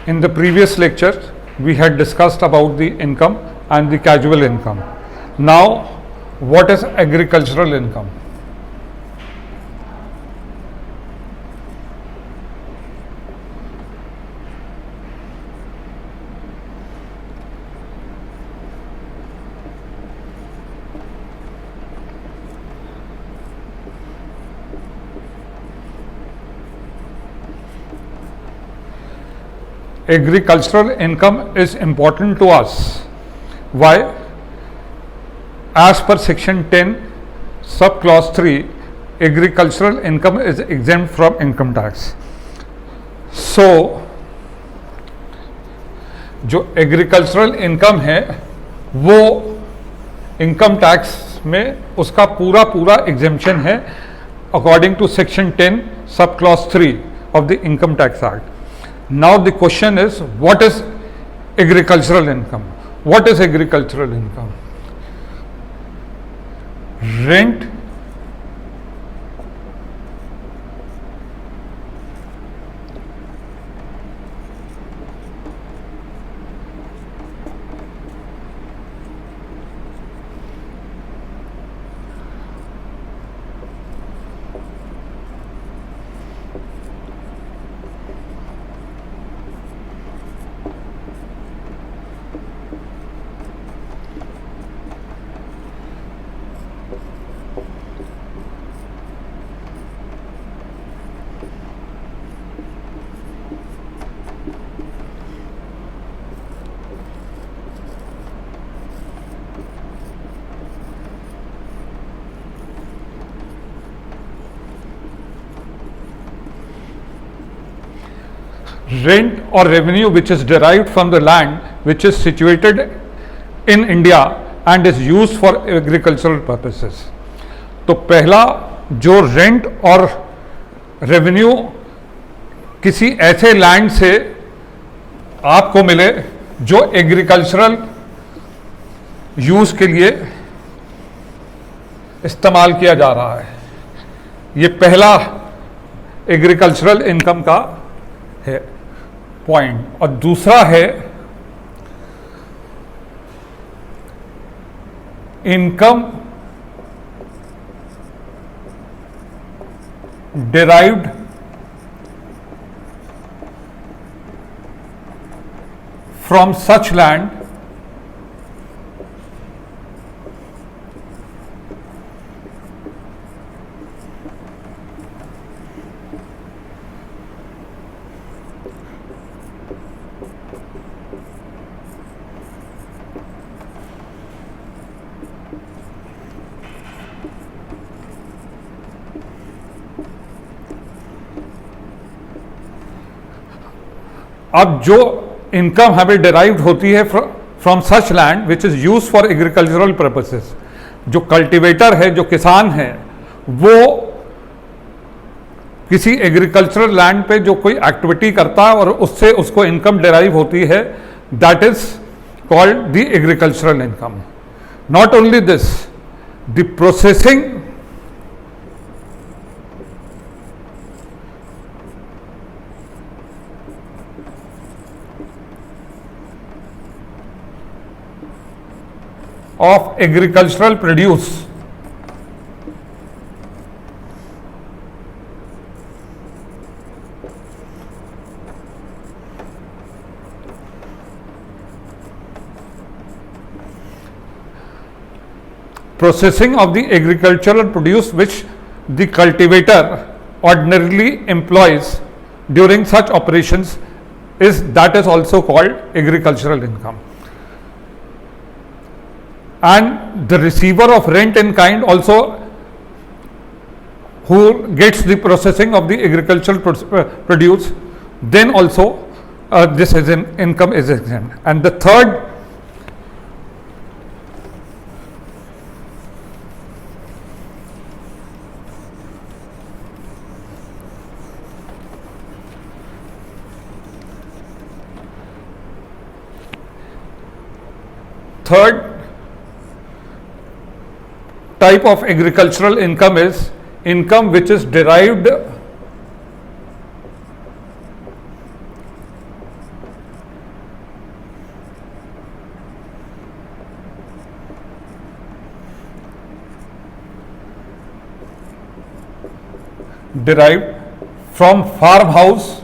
In the previous lecture, we had discussed about the income and the casual income. Now, what is agricultural income? Agricultural income is important to us. Why? As per section 10 subclause 3, agricultural income is exempt from income tax. So जो agricultural income है वो income tax में उसका पूरा exemption है according to section 10 sub clause 3 of the income tax act. Now the question is, what is agricultural income? What is agricultural income? Rent, rent or revenue which is derived from the land which is situated in India and is used for agricultural purposes. तो पहला जो rent और revenue किसी ऐसे land से आपको मिले जो एग्रीकल्चरल यूज के लिए इस्तेमाल किया जा रहा है, ये पहला एग्रीकल्चरल इनकम का है पॉइंट. और दूसरा है income derived from such land अब जो इनकम हमें डिराइव्ड होती है from such land which is use for agricultural purposes, जो कल्टीवेटर है, जो किसान है, वो किसी एग्रीकल्चरल लैंड पे जो कोई एक्टिविटी करता है और उससे उसको इनकम डिराइव होती है, that is called the agricultural income. Not only this, the processing of agricultural produce processing of the agricultural produce which the cultivator ordinarily employs during such operations is also called agricultural income. And the receiver of rent in kind also, who gets the processing of the agricultural produce, then also this is an income is exempt. And the third type of agricultural income is income which is derived derived from farmhouse